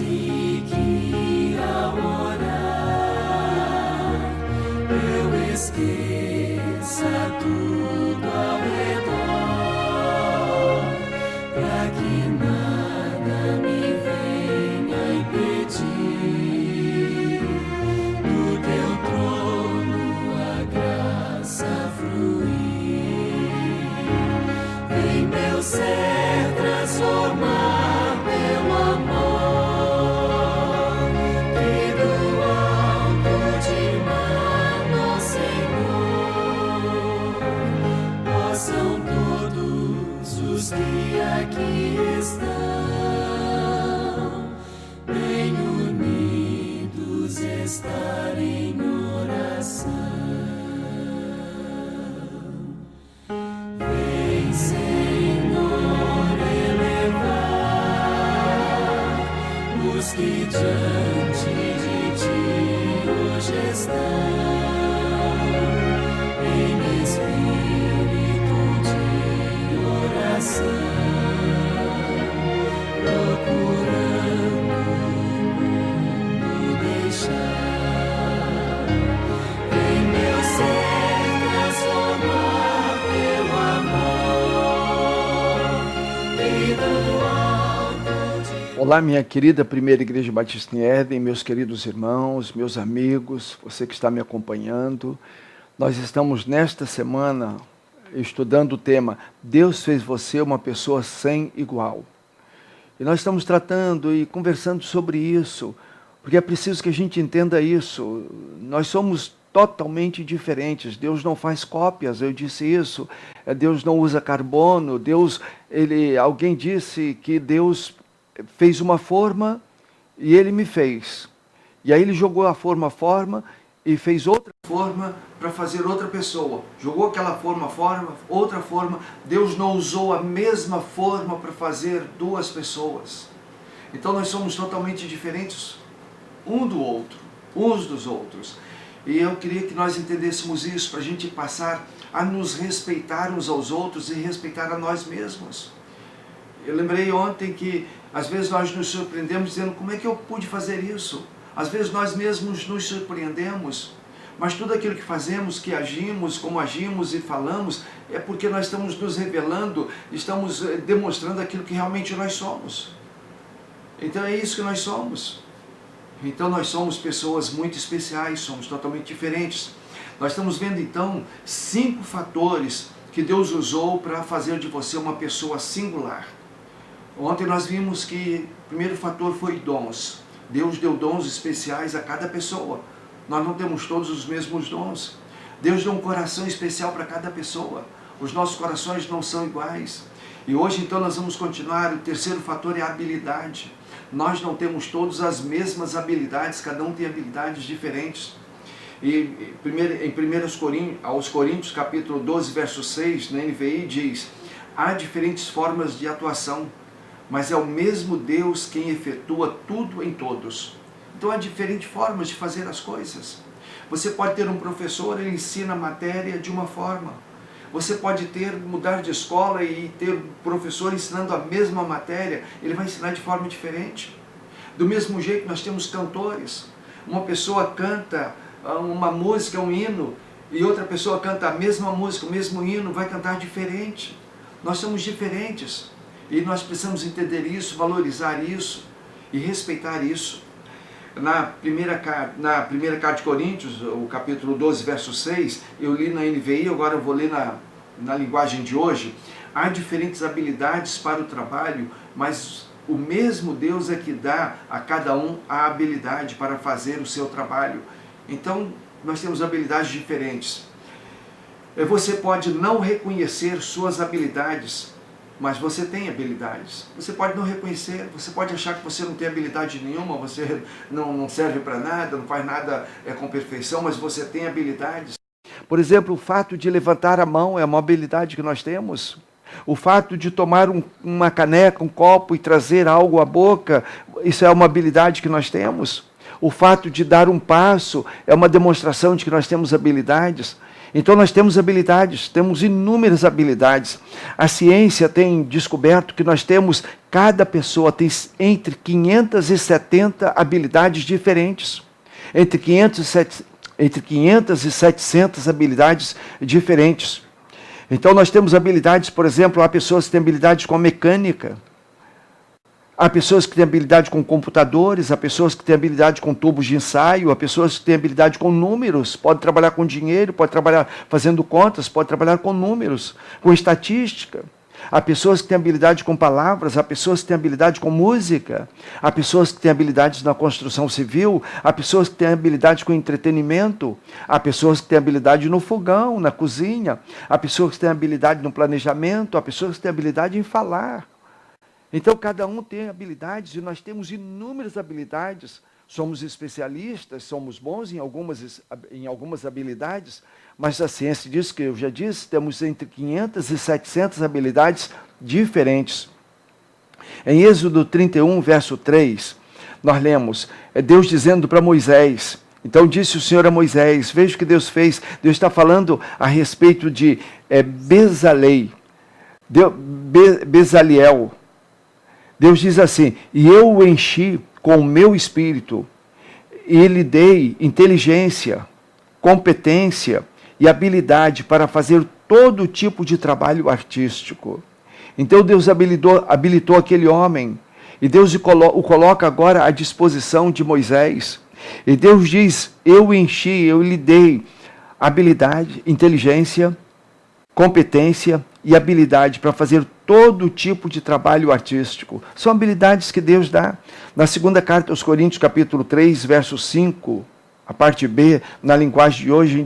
Quase que ao orar eu esqueça tudo ao redor, pra que nada me venha impedir do teu trono a graça fluir. Vem, meu ser, transformar pelo amor que do alto te manda, Senhor. Possam todos os que aqui estão bem unidos estar em oração. Vem, Senhor, elevar os que diante de ti hoje estão em espírito de oração, procurando o mundo deixar. Vem, meu ser, transformar pelo amor e do alto de... Olá, minha querida Primeira Igreja Batista em Éden, meus queridos irmãos, meus amigos, você que está me acompanhando. Nós estamos nesta semana estudando o tema Deus fez você uma pessoa sem igual. E nós estamos tratando e conversando sobre isso, porque é preciso que a gente entenda isso. Nós somos totalmente diferentes. Deus não faz cópias, eu disse isso. Deus não usa carbono. Alguém disse que Deus fez uma forma e Ele me fez. E aí Ele jogou a forma e fez outra forma para fazer outra pessoa. Jogou aquela forma, outra forma. Deus não usou a mesma forma para fazer duas pessoas. Então nós somos totalmente diferentes um do outro, uns dos outros. E eu queria que nós entendêssemos isso para a gente passar a nos respeitar uns aos outros e respeitar a nós mesmos. Eu lembrei ontem que às vezes nós nos surpreendemos dizendo como é que eu pude fazer isso? Às vezes nós mesmos nos surpreendemos, mas tudo aquilo que fazemos, que agimos, como agimos e falamos, é porque nós estamos nos revelando, estamos demonstrando aquilo que realmente nós somos. Então é isso que nós somos. Então nós somos pessoas muito especiais, somos totalmente diferentes. Nós estamos vendo então 5 fatores que Deus usou para fazer de você uma pessoa singular. Ontem nós vimos que o primeiro fator foi dons. Deus deu dons especiais a cada pessoa. Nós não temos todos os mesmos dons. Deus deu um coração especial para cada pessoa. Os nossos corações não são iguais. E hoje então nós vamos continuar. O terceiro fator é a habilidade. Nós não temos todos as mesmas habilidades, cada um tem habilidades diferentes. E em 1 Coríntios, capítulo 12, verso 6, na NVI, diz: há diferentes formas de atuação, mas é o mesmo Deus quem efetua tudo em todos. Então há diferentes formas de fazer as coisas. Você pode ter um professor, ele ensina a matéria de uma forma. Você pode mudar de escola e ter um professor ensinando a mesma matéria, ele vai ensinar de forma diferente. Do mesmo jeito nós temos cantores. Uma pessoa canta uma música, um hino, e outra pessoa canta a mesma música, o mesmo hino, vai cantar diferente. Nós somos diferentes. E nós precisamos entender isso, valorizar isso e respeitar isso. Na primeira carta de Coríntios, o capítulo 12, verso 6, eu li na NVI, agora eu vou ler na linguagem de hoje. Há diferentes habilidades para o trabalho, mas o mesmo Deus é que dá a cada um a habilidade para fazer o seu trabalho. Então, nós temos habilidades diferentes. Você pode não reconhecer suas habilidades, mas você tem habilidades. Você pode não reconhecer, você pode achar que você não tem habilidade nenhuma, você não serve para nada, não faz nada com perfeição, mas você tem habilidades. Por exemplo, o fato de levantar a mão é uma habilidade que nós temos. O fato de tomar uma caneca, um copo e trazer algo à boca, isso é uma habilidade que nós temos. O fato de dar um passo é uma demonstração de que nós temos habilidades. Então nós temos habilidades, temos inúmeras habilidades. A ciência tem descoberto que cada pessoa tem entre 570 habilidades diferentes. Entre 500 e 700 habilidades diferentes. Então nós temos habilidades, por exemplo, há pessoas que têm habilidades com a mecânica, há pessoas que têm habilidade com computadores, há pessoas que têm habilidade com tubos de ensaio, há pessoas que têm habilidade com números, pode trabalhar com dinheiro, pode trabalhar fazendo contas, pode trabalhar com números, com estatística. Há pessoas que têm habilidade com palavras, há pessoas que têm habilidade com música, há pessoas que têm habilidades na construção civil, há pessoas que têm habilidade com entretenimento, há pessoas que têm habilidade no fogão, na cozinha, há pessoas que têm habilidade no planejamento, há pessoas que têm habilidade em falar. Então, cada um tem habilidades e nós temos inúmeras habilidades. Somos especialistas, somos bons em algumas habilidades, mas a ciência diz que, eu já disse, temos entre 500 e 700 habilidades diferentes. Em Êxodo 31, verso 3, nós lemos, Deus dizendo para Moisés, então disse o Senhor a Moisés, veja o que Deus fez, Deus está falando a respeito de Bezaliel. Deus diz assim, e eu o enchi com o meu espírito, e lhe dei inteligência, competência e habilidade para fazer todo tipo de trabalho artístico. Então Deus habilitou aquele homem, e Deus o coloca agora à disposição de Moisés. E Deus diz, eu o enchi, eu lhe dei habilidade, inteligência, competência e habilidade para fazer todo tipo de trabalho artístico. São habilidades que Deus dá. Na segunda carta aos Coríntios, capítulo 3, verso 5, a parte B, na linguagem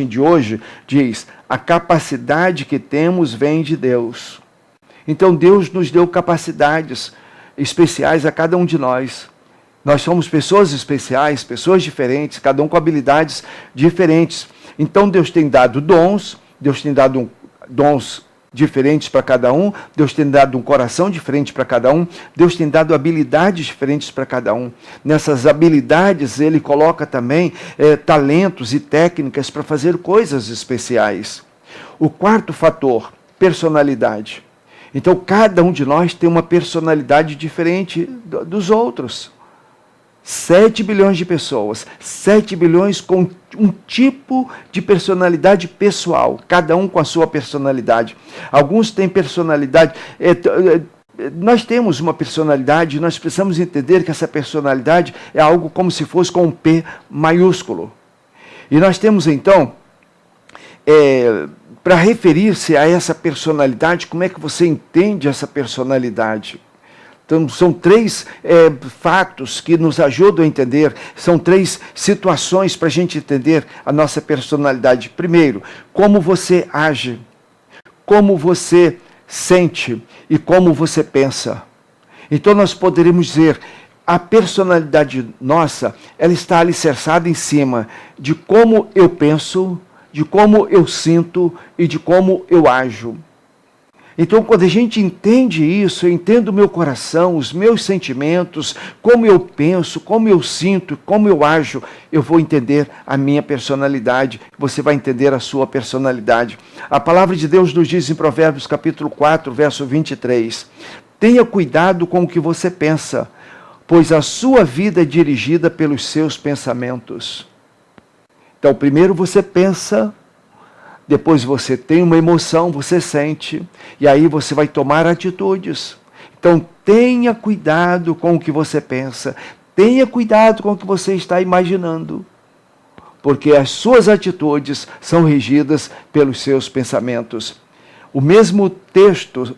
de hoje, diz, a capacidade que temos vem de Deus. Então Deus nos deu capacidades especiais a cada um de nós. Nós somos pessoas especiais, pessoas diferentes, cada um com habilidades diferentes. Então Deus tem dado dons, Deus tem dado dons diferentes para cada um, Deus tem dado um coração diferente para cada um, Deus tem dado habilidades diferentes para cada um. Nessas habilidades Ele coloca também talentos e técnicas para fazer coisas especiais. O quarto fator, personalidade. Então cada um de nós tem uma personalidade diferente dos outros. 7 bilhões de pessoas, 7 bilhões com um tipo de personalidade pessoal, cada um com a sua personalidade. Alguns têm personalidade, nós temos uma personalidade, nós precisamos entender que essa personalidade é algo como se fosse com um P maiúsculo. E nós temos então, para referir-se a essa personalidade, como é que você entende essa personalidade? Então, são 3 fatos que nos ajudam a entender, são 3 situações para a gente entender a nossa personalidade. Primeiro, como você age, como você sente e como você pensa. Então, nós poderíamos dizer, a personalidade nossa, ela está alicerçada em cima de como eu penso, de como eu sinto e de como eu ajo. Então, quando a gente entende isso, eu entendo o meu coração, os meus sentimentos, como eu penso, como eu sinto, como eu ajo, eu vou entender a minha personalidade, você vai entender a sua personalidade. A palavra de Deus nos diz em Provérbios capítulo 4, verso 23, tenha cuidado com o que você pensa, pois a sua vida é dirigida pelos seus pensamentos. Então, primeiro você pensa, depois você tem uma emoção, você sente, e aí você vai tomar atitudes. Então, tenha cuidado com o que você pensa, tenha cuidado com o que você está imaginando, porque as suas atitudes são regidas pelos seus pensamentos. O mesmo texto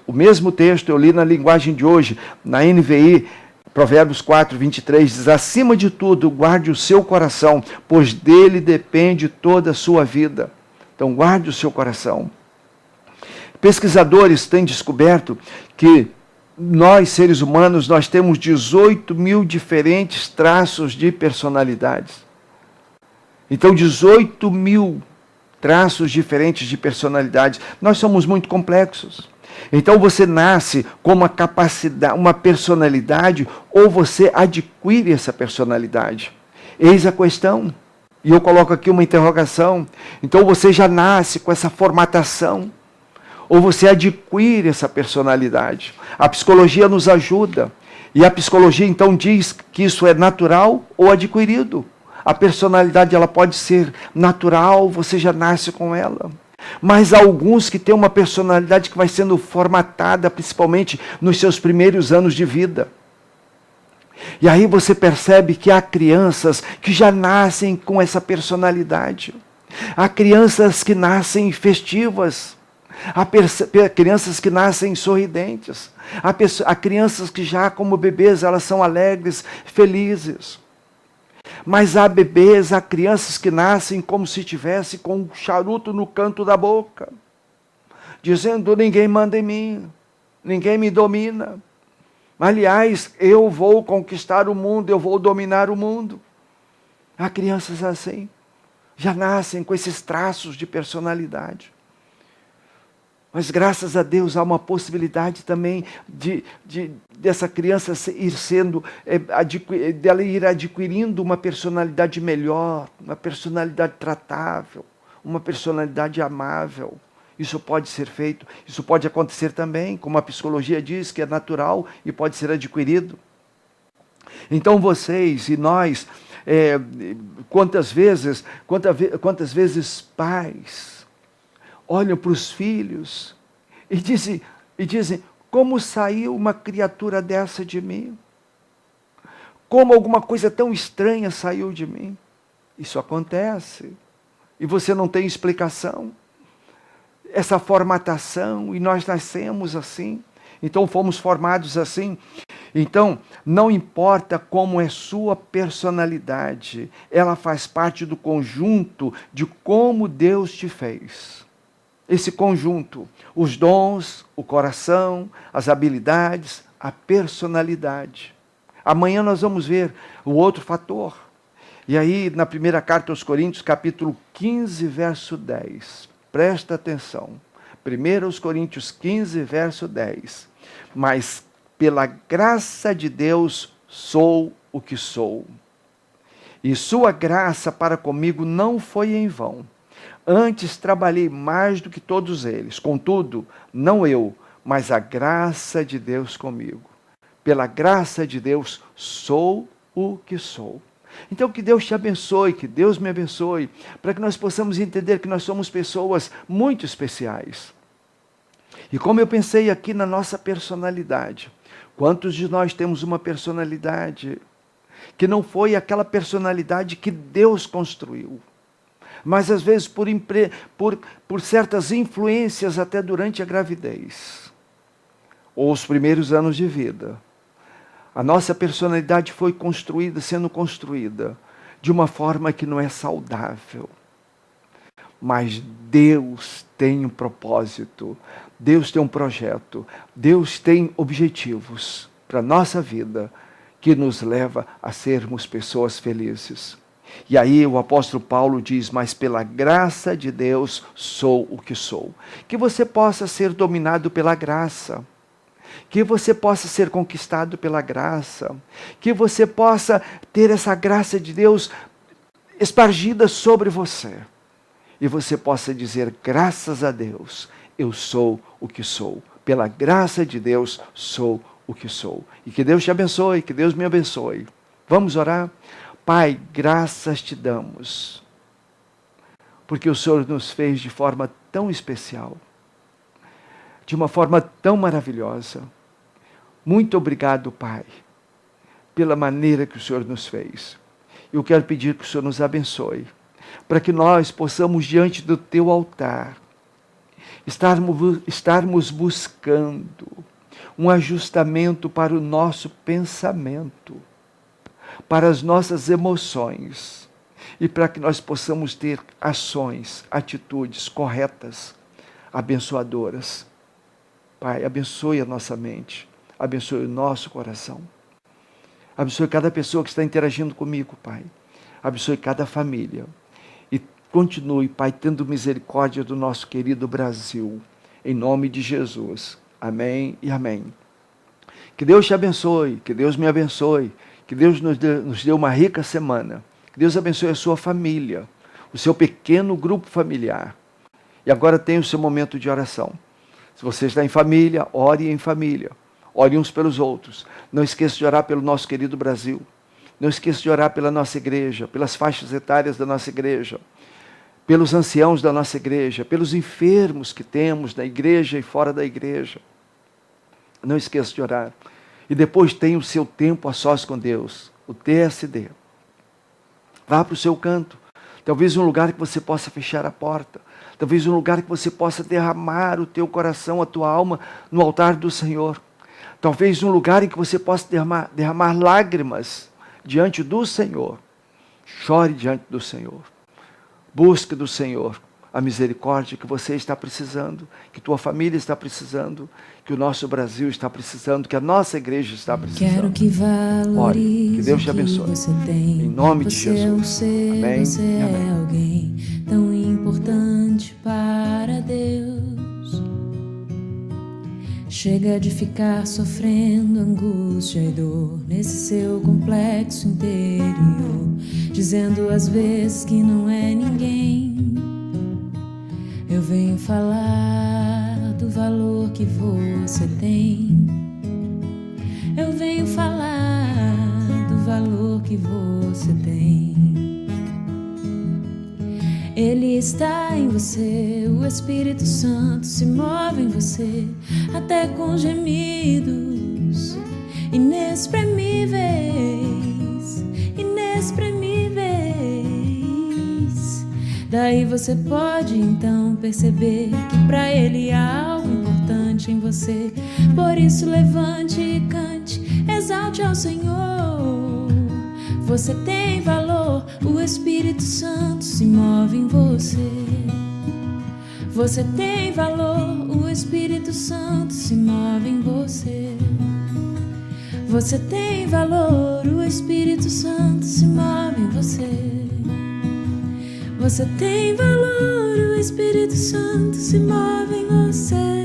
eu li na linguagem de hoje, na NVI, Provérbios 4, 23, diz, acima de tudo, guarde o seu coração, pois dele depende toda a sua vida. Então, guarde o seu coração. Pesquisadores têm descoberto que nós, seres humanos, nós temos 18 mil diferentes traços de personalidades. Então, 18 mil traços diferentes de personalidade. Nós somos muito complexos. Então, você nasce com uma capacidade, uma personalidade, ou você adquire essa personalidade. Eis a questão. E eu coloco aqui uma interrogação. Então você já nasce com essa formatação? Ou você adquire essa personalidade? A psicologia nos ajuda. E a psicologia então diz que isso é natural ou adquirido. A personalidade ela pode ser natural, você já nasce com ela. Mas há alguns que têm uma personalidade que vai sendo formatada principalmente nos seus primeiros anos de vida. E aí você percebe que há crianças que já nascem com essa personalidade. Há crianças que nascem festivas. Há crianças que nascem sorridentes. Há crianças que já como bebês elas são alegres, felizes. Mas há bebês, há crianças que nascem como se tivesse com um charuto no canto da boca. Dizendo, ninguém manda em mim, ninguém me domina. Aliás, eu vou conquistar o mundo, eu vou dominar o mundo. Há crianças assim, já nascem com esses traços de personalidade. Mas graças a Deus há uma possibilidade também dessa criança dela ir adquirindo uma personalidade melhor, uma personalidade tratável, uma personalidade amável. Isso pode ser feito, isso pode acontecer também, como a psicologia diz, que é natural e pode ser adquirido. Então vocês e nós, quantas vezes pais olham para os filhos e dizem, como saiu uma criatura dessa de mim? Como alguma coisa tão estranha saiu de mim? Isso acontece e você não tem explicação. Essa formatação, e nós nascemos assim, então fomos formados assim. Então, não importa como é sua personalidade, ela faz parte do conjunto de como Deus te fez. Esse conjunto, os dons, o coração, as habilidades, a personalidade. Amanhã nós vamos ver o outro fator. E aí, na primeira carta aos Coríntios, capítulo 15, verso 10. Presta atenção. 1 Coríntios 15, verso 10. Mas pela graça de Deus sou o que sou. E sua graça para comigo não foi em vão. Antes trabalhei mais do que todos eles. Contudo, não eu, mas a graça de Deus comigo. Pela graça de Deus sou o que sou. Então que Deus te abençoe, que Deus me abençoe, para que nós possamos entender que nós somos pessoas muito especiais. E como eu pensei aqui na nossa personalidade, quantos de nós temos uma personalidade que não foi aquela personalidade que Deus construiu, mas às vezes por certas influências até durante a gravidez, ou os primeiros anos de vida. A nossa personalidade foi sendo construída de uma forma que não é saudável. Mas Deus tem um propósito, Deus tem um projeto, Deus tem objetivos para a nossa vida que nos leva a sermos pessoas felizes. E aí o apóstolo Paulo diz, mas pela graça de Deus sou o que sou. Que você possa ser dominado pela graça. Que você possa ser conquistado pela graça, que você possa ter essa graça de Deus espargida sobre você, e você possa dizer, graças a Deus, eu sou o que sou, pela graça de Deus sou o que sou. E que Deus te abençoe, que Deus me abençoe. Vamos orar? Pai, graças te damos, porque o Senhor nos fez de forma tão especial, de uma forma tão maravilhosa. Muito obrigado, Pai, pela maneira que o Senhor nos fez. Eu quero pedir que o Senhor nos abençoe, para que nós possamos, diante do teu altar, estarmos buscando um ajustamento para o nosso pensamento, para as nossas emoções, e para que nós possamos ter ações, atitudes corretas, abençoadoras. Pai, abençoe a nossa mente, abençoe o nosso coração. Abençoe cada pessoa que está interagindo comigo, Pai. Abençoe cada família. E continue, Pai, tendo misericórdia do nosso querido Brasil. Em nome de Jesus. Amém e amém. Que Deus te abençoe, que Deus me abençoe, que Deus nos dê uma rica semana. Que Deus abençoe a sua família, o seu pequeno grupo familiar. E agora tem o seu momento de oração. Se você está em família, ore em família. Ore uns pelos outros. Não esqueça de orar pelo nosso querido Brasil. Não esqueça de orar pela nossa igreja, pelas faixas etárias da nossa igreja, pelos anciãos da nossa igreja, pelos enfermos que temos na igreja e fora da igreja. Não esqueça de orar. E depois tenha o seu tempo a sós com Deus, o TSD. Vá para o seu canto. Talvez um lugar que você possa fechar a porta. Talvez um lugar que você possa derramar o teu coração, a tua alma no altar do Senhor. Talvez um lugar em que você possa derramar lágrimas diante do Senhor. Chore diante do Senhor. Busque do Senhor a misericórdia que você está precisando, que tua família está precisando, que o nosso Brasil está precisando, que a nossa igreja está precisando. Quero que valorize. Ore, que Deus te abençoe. Você tem. Em nome de Você Jesus. É um ser, Amém você e é amém. alguém tão importante para Deus. Chega de ficar sofrendo angústia e dor nesse seu complexo interior, dizendo às vezes que não é ninguém. Eu venho falar do valor que você tem. Eu venho falar do valor que você tem. Ele está em você, o Espírito Santo se move em você, até com gemidos inexprimíveis, inexprimíveis. Daí você pode então perceber que para Ele há algo importante em você. Por isso levante e cante, exalte ao Senhor. Você tem valor, o Espírito Santo se move em você. Você tem valor, o Espírito Santo se move em você. Você tem valor, o Espírito Santo se move em você. Você tem valor, o Espírito Santo se move em você.